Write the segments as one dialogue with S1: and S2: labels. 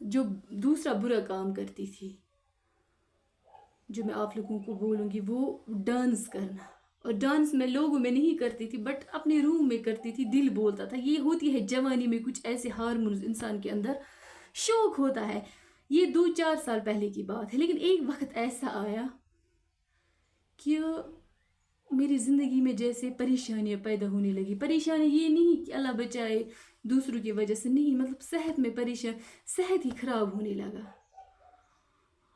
S1: جو دوسرا برا کام کرتی تھی، جو میں آپ لوگوں کو بولوں گی، وہ ڈانس کرنا. اور ڈانس میں لوگوں میں نہیں کرتی تھی بٹ اپنے روم میں کرتی تھی. دل بولتا تھا. یہ ہوتی ہے جوانی میں کچھ ایسے ہارمونز انسان کے اندر، شوق ہوتا ہے. یہ 2-4 سال پہلے کی بات ہے. لیکن ایک وقت ایسا آیا کہ میری زندگی میں جیسے پریشانیاں پیدا ہونے لگی. پریشانی یہ نہیں کہ اللہ بچائے دوسروں کی وجہ سے، نہیں، مطلب صحت میں صحت ہی خراب ہونے لگا.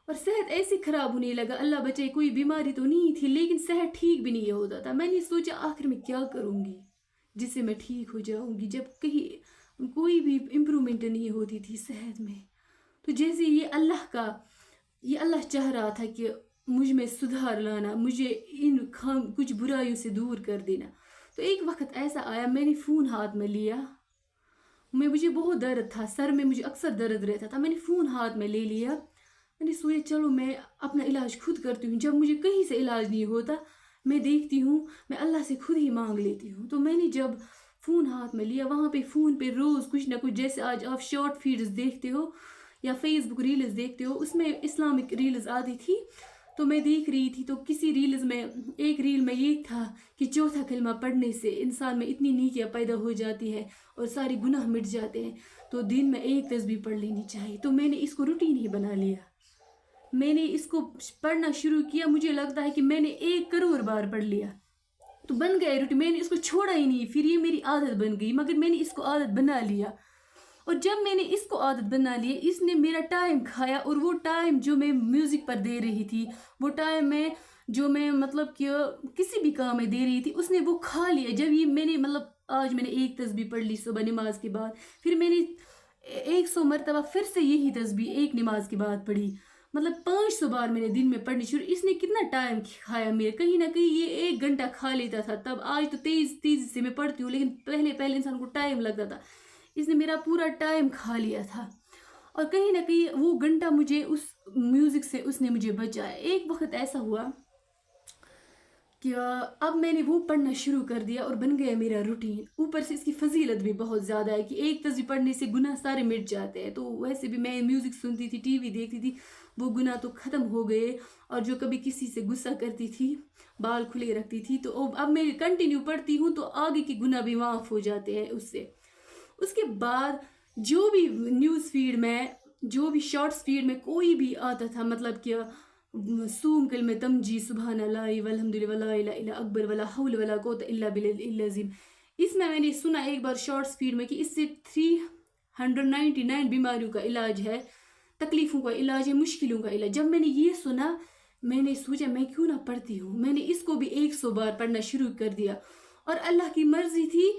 S1: اور صحت ایسی خراب ہونے لگا، اللہ بچائے کوئی بیماری تو نہیں تھی لیکن صحت ٹھیک بھی نہیں ہوتا تھا. میں نے سوچا آخر میں کیا کروں گی جس سے میں ٹھیک ہو جاؤں گی، جب کہیں کوئی بھی امپرومنٹ نہیں ہوتی تھی صحت میں. تو جیسے یہ اللہ چاہ رہا تھا کہ مجھ میں سدھار لانا، مجھے ان کچھ برائیوں سے دور کر دینا. تو ایک وقت ایسا آیا، میں نے فون ہاتھ میں لیا. مجھے بہت درد تھا سر میں، مجھے اکثر درد رہتا تھا. میں نے فون ہاتھ میں لے لیا. میں نے سوچا چلو میں اپنا علاج خود کرتی ہوں. جب مجھے کہیں سے علاج نہیں ہوتا، میں دیکھتی ہوں میں اللہ سے خود ہی مانگ لیتی ہوں. تو میں نے جب فون ہاتھ میں لیا، وہاں پہ فون پہ روز کچھ نہ کچھ، جیسے آج آپ شارٹ فیڈز دیکھتے ہو یا فیس بک ریلز دیکھتے ہو، اس میں اسلامک ریلز آتی تھی. تو میں دیکھ رہی تھی، تو کسی ریلز میں ایک ریل میں یہ تھا کہ چوتھا کلمہ پڑھنے سے انسان میں اتنی نیکیاں پیدا ہو جاتی ہے اور سارے گناہ مٹ جاتے ہیں. تو دن میں ایک تسبیح پڑھ لینی چاہیے. تو میں نے اس کو روٹین ہی بنا لیا. میں نے اس کو پڑھنا شروع کیا. مجھے لگتا ہے کہ میں نے 1 کروڑ بار پڑھ لیا. تو بن گیا روٹین. میں نے اس کو چھوڑا ہی نہیں. پھر یہ میری عادت بن گئی. مگر میں نے اس کو عادت بنا لیا. اور جب میں نے اس کو عادت بنا لی، اس نے میرا ٹائم کھایا. اور وہ ٹائم جو میں میوزک پر دے رہی تھی، وہ ٹائم جو میں مطلب کہ کسی بھی کام میں دے رہی تھی، اس نے وہ کھا لیا. جب یہ میں نے مطلب آج میں نے 1 تسبیح پڑھ لی صبح نماز کے بعد، پھر میں نے 100 مرتبہ پھر سے یہی تسبیح ایک نماز کے بعد پڑھی. مطلب 500 بار میں نے دن میں پڑھنی شروع. اس نے کتنا ٹائم کھایا میرے، کہیں نہ کہیں یہ 1 گھنٹہ کھا لیتا تھا تب. آج تو تیز سے میں پڑھتی ہوں، لیکن پہلے انسان کو ٹائم لگتا تھا. اس نے میرا پورا ٹائم کھا لیا تھا. اور کہیں نہ کہیں وہ گھنٹہ مجھے اس میوزک سے اس نے مجھے بچایا. ایک وقت ایسا ہوا کہ اب میں نے وہ پڑھنا شروع کر دیا اور بن گیا میرا روٹین. اوپر سے اس کی فضیلت بھی بہت زیادہ ہے کہ 1 تسبیح پڑھنے سے گناہ سارے مٹ جاتے ہیں. تو ویسے بھی میں میوزک سنتی تھی، ٹی وی دیکھتی تھی، وہ گناہ تو ختم ہو گئے. اور جو کبھی کسی سے غصہ کرتی تھی، بال کھلے رکھتی تھی، تو اب میں کنٹینیو پڑھتی ہوں تو آگے کی گناہ بھی معاف ہو جاتے ہیں اس سے. اس کے بعد جو بھی نیوز فیڈ میں، جو بھی شارٹس فیڈ میں کوئی بھی آتا تھا، مطلب کہ سوم کلمہ تمجید سبحان اللہ والحمدللہ ولا الہ الا اکبر ولا حول ولا قوت الا باللہ العظیم، اس میں نے سنا ایک بار شارٹس فیڈ میں کہ اس سے 399 بیماریوں کا علاج ہے، تکلیفوں کا علاج ہے، مشکلوں کا علاج. جب میں نے یہ سنا، میں نے سوچا میں کیوں نہ پڑھتی ہوں. میں نے اس کو بھی 100 بار پڑھنا شروع کر دیا. اور اللہ کی مرضی تھی،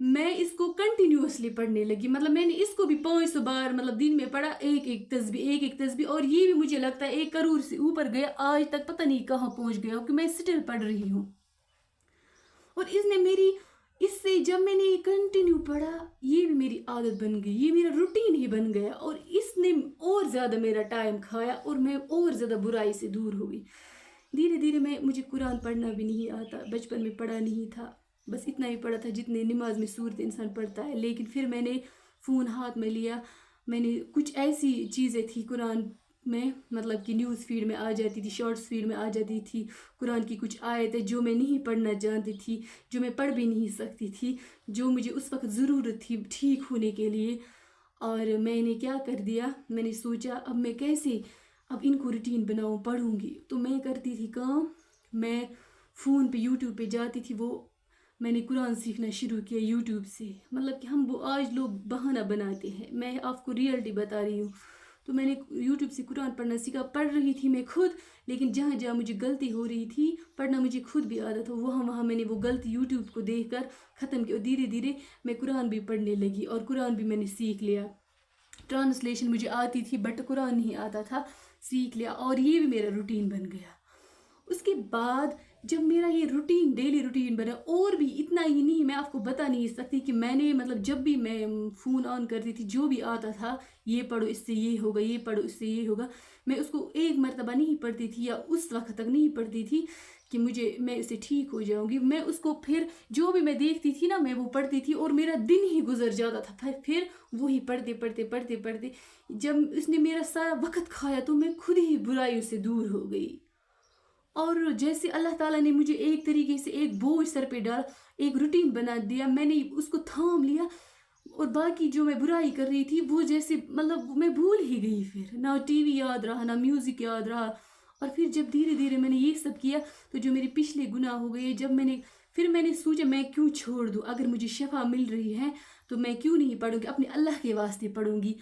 S1: میں اس کو کنٹینیوسلی پڑھنے لگی. مطلب میں نے اس کو بھی 500 بار مطلب دن میں پڑھا، ایک تسبیح. اور یہ بھی مجھے لگتا ہے 1 کروڑ سے اوپر گیا. آج تک پتہ نہیں کہاں پہنچ گیا کہ میں سٹل پڑھ رہی ہوں. اور اس سے جب میں نے یہ کنٹینیو پڑھا، یہ بھی میری عادت بن گئی، یہ میرا روٹین ہی بن گیا. اور اس نے اور زیادہ میرا ٹائم کھایا اور میں اور زیادہ برائی سے دور ہو گئی. دھیرے دھیرے مجھے قرآن پڑھنا بھی نہیں آتا. بچپن میں پڑھا نہیں تھا، بس اتنا ہی پڑھا تھا جتنے نماز میں صورت انسان پڑھتا ہے. لیکن پھر میں نے فون ہاتھ میں لیا. میں نے کچھ ایسی چیزیں تھی قرآن میں، مطلب کہ نیوز فیڈ میں آ جاتی تھی، شارٹس فیڈ میں آ جاتی تھی قرآن کی کچھ آیتیں جو میں نہیں پڑھنا جانتی تھی، جو میں پڑھ بھی نہیں سکتی تھی، جو مجھے اس وقت ضرورت تھی ٹھیک ہونے کے لیے. اور میں نے کیا کر دیا، میں نے سوچا اب میں کیسے اب ان کو روٹین بناؤں، پڑھوں گی. تو میں کرتی تھی کام، میں فون پہ یوٹیوب پہ جاتی تھی. میں نے قرآن سیکھنا شروع کیا یوٹیوب سے. مطلب کہ وہ آج لوگ بہانہ بناتے ہیں، میں آپ کو ریئلٹی بتا رہی ہوں. تو میں نے یوٹیوب سے قرآن پڑھنا سیکھا. پڑھ رہی تھی میں خود، لیکن جہاں جہاں مجھے غلطی ہو رہی تھی پڑھنا مجھے خود بھی عادت ہو، وہاں میں نے وہ غلطی یوٹیوب کو دیکھ کر ختم کی. اور دھیرے دھیرے میں قرآن بھی پڑھنے لگی اور قرآن بھی میں نے سیکھ لیا. ٹرانسلیشن مجھے آتی تھی بٹ قرآن نہیں آتا تھا، سیکھ لیا. اور یہ بھی میرا روٹین بن گیا. اس کے بعد جب میرا یہ روٹین ڈیلی روٹین بنا، اور بھی اتنا ہی نہیں، میں آپ کو بتا نہیں سکتی کہ میں نے مطلب جب بھی میں فون آن کرتی تھی، جو بھی آتا تھا یہ پڑھو اس سے یہ ہوگا، یہ پڑھو اس سے یہ ہوگا، میں اس کو 1 مرتبہ نہیں پڑھتی تھی یا اس وقت تک نہیں پڑھتی تھی کہ میں اسے ٹھیک ہو جاؤں گی. میں اس کو پھر جو بھی میں دیکھتی تھی نا میں وہ پڑھتی تھی اور میرا دن ہی گزر جاتا تھا. پھر وہی پڑھتے جب اس نے میرا سارا وقت کھایا تو میں خود ہی برائیوں سے دور ہو گئی. اور جیسے اللہ تعالیٰ نے مجھے ایک طریقے سے ایک بوجھ سر پہ ڈالا, ایک روٹین بنا دیا, میں نے اس کو تھام لیا اور باقی جو میں برائی کر رہی تھی وہ جیسے مطلب میں بھول ہی گئی. پھر نہ ٹی وی یاد رہا نہ میوزک یاد رہا. اور پھر جب دھیرے دھیرے میں نے یہ سب کیا تو جو میرے پچھلے گناہ ہو گئے, پھر میں نے سوچا میں کیوں چھوڑ دوں, اگر مجھے شفا مل رہی ہے تو میں کیوں نہیں پڑھوں گی, اپنے اللہ کے واسطے پڑھوں گی.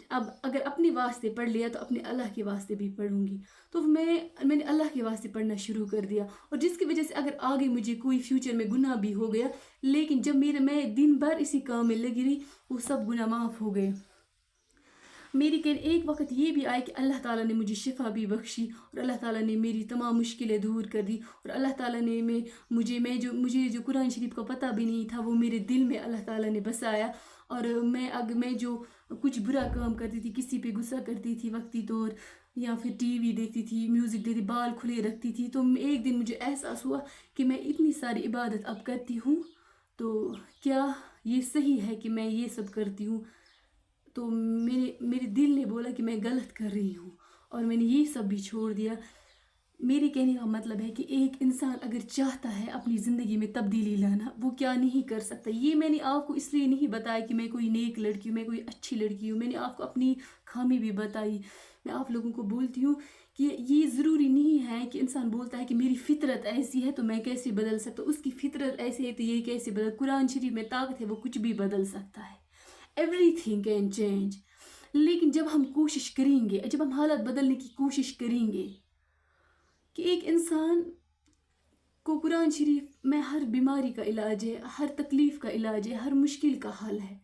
S1: اب اگر اپنے واسطے پڑھ لیا تو اپنے اللہ کے واسطے بھی پڑھوں گی. تو میں نے اللہ کے واسطے پڑھنا شروع کر دیا, اور جس کی وجہ سے اگر آگے مجھے کوئی فیوچر میں گناہ بھی ہو گیا, لیکن جب میں دن بھر اسی کام میں لگی رہی وہ سب گناہ معاف ہو گئے. ایک وقت یہ بھی آیا کہ اللہ تعالیٰ نے مجھے شفا بھی بخشی, اور اللہ تعالیٰ نے میری تمام مشکلیں دور کر دی, اور اللہ تعالیٰ نے مجھے جو قرآن شریف کا پتہ بھی نہیں تھا وہ میرے دل میں اللہ تعالیٰ نے بسایا. اور میں جو کچھ برا کام کرتی تھی, کسی پہ غصہ کرتی تھی وقتی طور, یا پھر ٹی وی دیکھتی تھی, میوزک دیکھتی, بال کھلے رکھتی تھی, تو ایک دن مجھے احساس ہوا کہ میں اتنی ساری عبادت اب کرتی ہوں تو کیا یہ صحیح ہے کہ میں یہ سب کرتی ہوں. تو میرے دل نے بولا کہ میں غلط کر رہی ہوں, اور میں نے یہ سب بھی چھوڑ دیا. میرے کہنے کا مطلب ہے کہ ایک انسان اگر چاہتا ہے اپنی زندگی میں تبدیلی لانا, وہ کیا نہیں کر سکتا. یہ میں نے آپ کو اس لیے نہیں بتایا کہ میں کوئی نیک لڑکی ہوں, میں کوئی اچھی لڑکی ہوں. میں نے آپ کو اپنی خامی بھی بتائی. میں آپ لوگوں کو بولتی ہوں کہ یہ ضروری نہیں ہے کہ انسان بولتا ہے کہ میری فطرت ایسی ہے تو میں کیسے بدل سکتا ہوں, اس کی فطرت ایسی ہے تو یہ کیسے بدل. قرآن شریف میں طاقت ہے, وہ کچھ بھی بدل سکتا ہے. everything can change. لیکن جب ہم کوشش کریں گے, جب ہم حالات بدلنے کی کوشش کریں گے, کہ ایک انسان کو قرآن شریف میں ہر بیماری کا علاج ہے, ہر تکلیف کا علاج ہے, ہر مشکل کا حل ہے,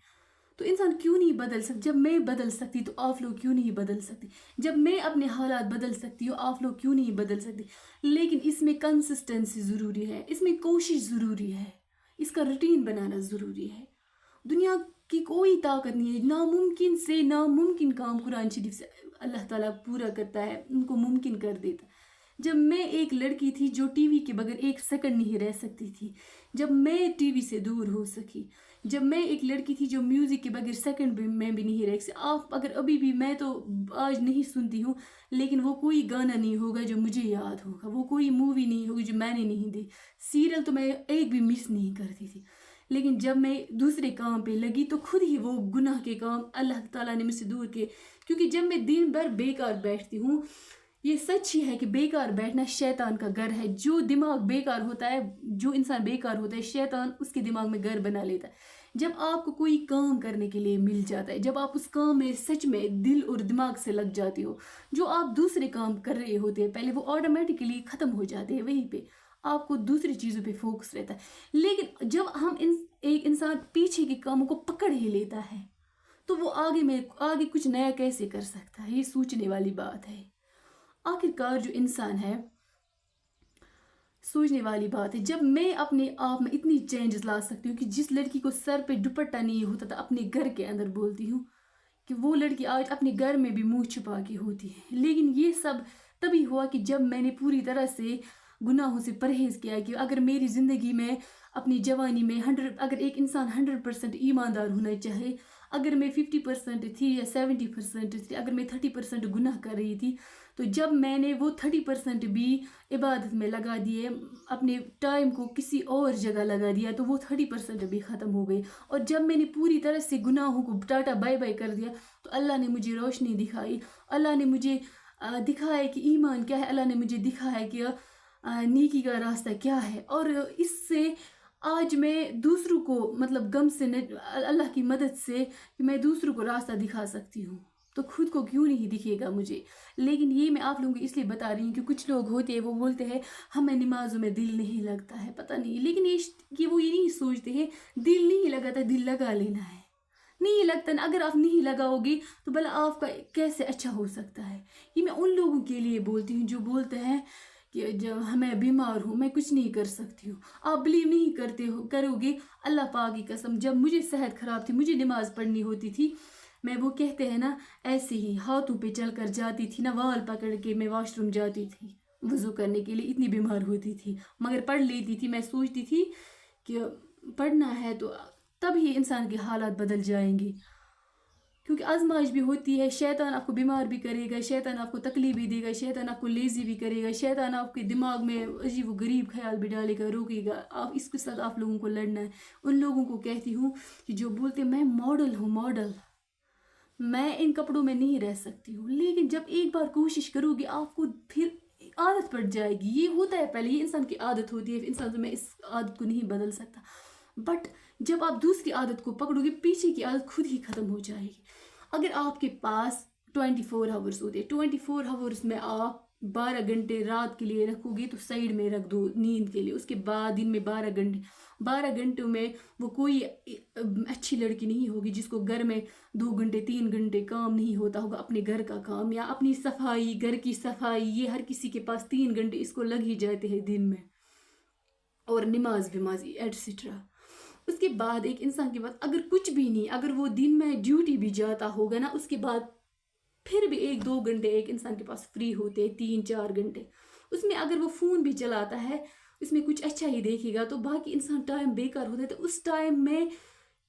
S1: تو انسان کیوں نہیں بدل سکتا. جب میں بدل سکتی تو آپ لوگ کیوں نہیں بدل سکتے. جب میں اپنے حالات بدل سکتی ہوں آپ لوگ کیوں نہیں بدل سکتے. لیکن اس میں کنسسٹنسی ضروری ہے, اس میں کوشش ضروری ہے, اس کا روٹین بنانا ضروری ہے. دنیا کی کوئی طاقت نہیں ہے, ناممکن سے ناممکن کام قرآن شریف سے اللہ تعالیٰ پورا کرتا ہے, ان کو ممکن کر دیتا. جب میں ایک لڑکی تھی جو ٹی وی کے بغیر ایک سیکنڈ نہیں رہ سکتی تھی, جب میں ٹی وی سے دور ہو سکی, جب میں ایک لڑکی تھی جو میوزک کے بغیر سیکنڈ میں بھی نہیں رہ سکتی. آپ اگر ابھی بھی, میں تو آج نہیں سنتی ہوں, لیکن وہ کوئی گانا نہیں ہوگا جو مجھے یاد ہوگا, وہ کوئی مووی نہیں ہوگی جو میں نے نہیں دی, سیریل تو میں ایک بھی مس نہیں کرتی تھی. لیکن جب میں دوسرے کام پہ لگی تو خود ہی وہ گناہ کے کام اللہ تعالیٰ نے مجھ سے دور کیے. کیونکہ جب میں دن بھر بیکار بیٹھتی ہوں, یہ سچ ہی ہے کہ بیکار بیٹھنا شیطان کا گھر ہے. جو دماغ بیکار ہوتا ہے, جو انسان بیکار ہوتا ہے, شیطان اس کے دماغ میں گھر بنا لیتا ہے. جب آپ کو کوئی کام کرنے کے لیے مل جاتا ہے, جب آپ اس کام میں سچ میں دل اور دماغ سے لگ جاتے ہو, جو آپ دوسرے کام کر رہے ہوتے ہیں پہلے وہ آٹومیٹکلی ختم ہو جاتے ہیں, وہیں پہ آپ کو دوسری چیزوں پہ فوکس رہتا ہے. لیکن جب ایک انسان پیچھے کے کاموں کو پکڑ ہی لیتا ہے تو وہ آگے کچھ نیا کیسے کر سکتا ہے. یہ سوچنے والی بات ہے. آخرکار جو انسان ہے, سوچنے والی بات ہے. جب میں اپنے آپ میں اتنی چینجز لا سکتی ہوں کہ جس لڑکی کو سر پہ دوپٹہ نہیں ہوتا تھا اپنے گھر کے اندر بولتی ہوں کہ وہ لڑکی آج اپنے گھر میں بھی منہ چھپا کے ہوتی ہے. لیکن یہ سب تبھی ہوا کہ جب میں نے پوری طرح سے گناہوں سے پرہیز کیا. کہ اگر میری زندگی میں اپنی جوانی میں اگر ایک انسان 100% ایماندار ہونا چاہے, اگر میں 50% تھی یا 70% تھی, اگر میں 30% گناہ کر رہی تھی, تو جب میں نے وہ 30% بھی عبادت میں لگا دیے, اپنے ٹائم کو کسی اور جگہ لگا دیا, تو وہ 30% بھی ختم ہو گئی. اور جب میں نے پوری طرح سے گناہوں کو ٹاٹا بائی بائی کر دیا تو اللہ نے مجھے روشنی دکھائی. اللہ نے مجھے دکھایا کہ ایمان کیا ہے, اللہ نے مجھے دکھایا کہ نیکی کا راستہ کیا ہے. اور اس سے آج میں دوسروں کو مطلب غم سے اللہ کی مدد سے کہ میں دوسروں کو راستہ دکھا سکتی ہوں, تو خود کو کیوں نہیں دکھے گا مجھے. لیکن یہ میں آپ لوگوں کو اس لیے بتا رہی ہوں کہ کچھ لوگ ہوتے ہیں وہ بولتے ہیں ہمیں نمازوں میں دل نہیں لگتا ہے, پتہ نہیں. لیکن وہ یہ نہیں سوچتے ہیں دل نہیں لگاتا, دل لگا لینا ہے. نہیں لگتا نا, اگر آپ نہیں لگاؤ گے تو بھلا آپ کا کیسے اچھا ہو سکتا ہے. یہ میں ان لوگوں کے لیے بولتی ہوں جو بولتے ہیں کہ جب میں بیمار ہوں میں کچھ نہیں کر سکتی ہوں. آپ بلیو نہیں کرو گے, اللہ پاک کی قسم, جب مجھے صحت خراب تھی, مجھے نماز پڑھنی ہوتی تھی, میں وہ کہتے ہیں نا ایسے ہی ہاتھوں پہ چل کر جاتی تھی نا, وال پکڑ کے میں واش روم جاتی تھی. وضو کرنے کے لیے، اتنی بیمار ہوتی تھی، مگر پڑھ لیتی تھی. میں سوچتی تھی کہ پڑھنا ہے تو تب ہی انسان کے حالات بدل جائیں گے، کیونکہ آزمائش بھی ہوتی ہے. شیطان آپ کو بیمار بھی کرے گا، شیطان آپ کو تکلیف بھی دے گا، شیطان آپ کو لیزی بھی کرے گا، شیطان آپ کے دماغ میں عجیب و غریب خیال بھی ڈالے گا، روکے گا. آپ اس کے ساتھ آپ لوگوں کو لڑنا ہے. ان لوگوں کو کہتی ہوں کہ جو بولتے میں ماڈل ہوں، ماڈل، میں ان کپڑوں میں نہیں رہ سکتی ہوں، لیکن جب ایک بار کوشش کرو گی آپ کو پھر عادت پڑ جائے گی. یہ ہوتا ہے پہلے، یہ انسان کی عادت ہوتی ہے، انسان تو میں اس عادت کو نہیں بدل سکتا. بٹ جب آپ دوسری عادت کو پکڑو گے، پیچھے کی عادت خود ہی ختم ہو جائے گی. اگر آپ کے پاس 24 آورس ہوتے ہیں، 24 آورس میں آپ 12 گھنٹے رات کے لیے رکھو گے تو سائڈ میں رکھ دو نیند کے لیے. اس کے بعد دن میں 12 گھنٹے، 12 گھنٹوں میں وہ کوئی اچھی لڑکی نہیں ہوگی جس کو گھر میں 2 گھنٹے 3 گھنٹے کام نہیں ہوتا ہوگا، اپنے گھر کا کام یا اپنی صفائی، گھر کی صفائی. یہ ہر کسی کے پاس 3 گھنٹے اس کو لگ ہی جاتے ہیں دن میں، اور نماز ایٹسٹرا. اس کے بعد ایک انسان کے پاس اگر کچھ بھی نہیں، اگر وہ دن میں ڈیوٹی بھی جاتا ہوگا نا، اس کے بعد پھر بھی 1-2 گھنٹے ایک انسان کے پاس فری ہوتے، 3-4 گھنٹے. اس میں اگر وہ فون بھی چلاتا ہے، اس میں کچھ اچھا ہی دیکھے گا، تو باقی انسان ٹائم بیکار ہوتا ہے. تو اس ٹائم میں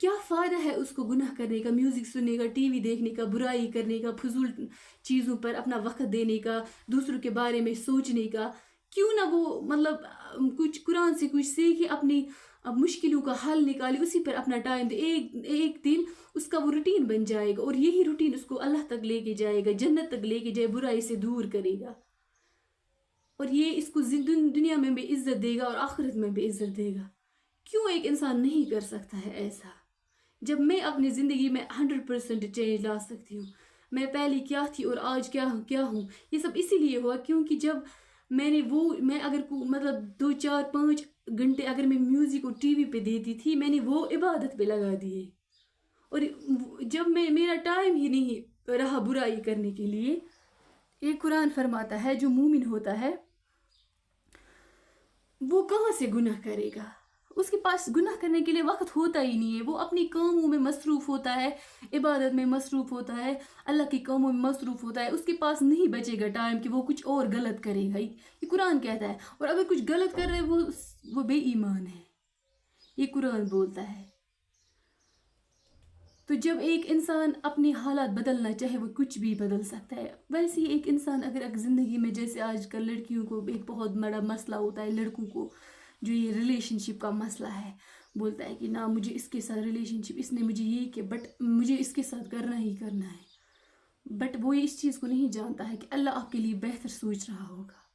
S1: کیا فائدہ ہے اس کو گناہ کرنے کا، میوزک سننے کا، ٹی وی دیکھنے کا، برائی کرنے کا، فضول چیزوں پر اپنا وقت دینے کا، دوسروں کے بارے میں سوچنے کا. کیوں نہ وہ مطلب کچھ قرآن سے کچھ سیکھے، اپنی مشکلوں کا حل نکالے، اسی پر اپنا ٹائم دے. ایک دن اس کا وہ روٹین بن جائے گا، اور یہی روٹین اس کو اللہ تک لے کے جائے گا، جنت تک لے کے جائے، برائی سے دور کرے گا. اور یہ اس کو دنیا میں بھی عزت دے گا اور آخرت میں بھی عزت دے گا. کیوں ایک انسان نہیں کر سکتا ہے ایسا؟ جب میں اپنی زندگی میں 100% چینج لا سکتی ہوں، میں پہلے کیا تھی اور آج کیا ہوں، یہ سب اسی لیے ہوا کیونکہ جب میں اگر مطلب 2-4-5 گھنٹے اگر میں میوزک اور ٹی وی پہ دیتی تھی، میں نے وہ عبادت پہ لگا دیے. اور جب میرا ٹائم ہی نہیں رہا برائی کرنے کے لیے. یہ قرآن فرماتا ہے جو مومن ہوتا ہے وہ کہاں سے گناہ کرے گا؟ اس کے پاس گناہ کرنے کے لیے وقت ہوتا ہی نہیں ہے. وہ اپنی کاموں میں مصروف ہوتا ہے، عبادت میں مصروف ہوتا ہے، اللہ کی کاموں میں مصروف ہوتا ہے. اس کے پاس نہیں بچے گا ٹائم کہ وہ کچھ اور غلط کرے گا. یہ قرآن کہتا ہے. اور اگر کچھ غلط کر رہے وہ بے ایمان ہے، یہ قرآن بولتا ہے. تو جب ایک انسان اپنی حالات بدلنا چاہے وہ کچھ بھی بدل سکتا ہے. ویسے ہی ایک انسان اگر زندگی میں، جیسے آج کل لڑکیوں کو ایک بہت بڑا مسئلہ ہوتا ہے، لڑکوں کو جو یہ ریلیشن شپ کا مسئلہ ہے، بولتا ہے کہ نہ مجھے اس کے ساتھ ریلیشن شپ، اس نے مجھے یہ کہ بٹ مجھے اس کے ساتھ کرنا ہی کرنا ہے. بٹ وہ اس چیز کو نہیں جانتا ہے کہ اللہ آپ کے لیے بہتر سوچ رہا ہوگا،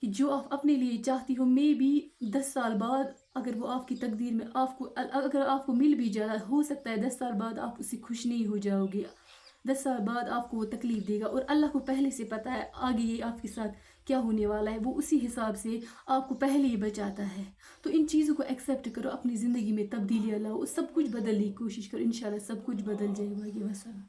S1: کہ جو آپ اپنے لیے چاہتی ہو مے بھی 10 سال بعد اگر وہ آپ کی تقدیر میں اگر آپ کو مل بھی جائے، ہو سکتا ہے 10 سال بعد آپ اس سے خوش نہیں ہو جاؤ گے، 10 سال بعد آپ کو وہ تکلیف دے گا. اور اللہ کو پہلے سے پتہ ہے آگے یہ آپ کے ساتھ کیا ہونے والا ہے، وہ اسی حساب سے آپ کو پہلے ہی بچاتا ہے. تو ان چیزوں کو ایکسیپٹ کرو، اپنی زندگی میں تبدیلیاں لاؤ، سب کچھ بدلنے کی کوشش کرو، انشاءاللہ سب کچھ بدل جائے گا. وسلام.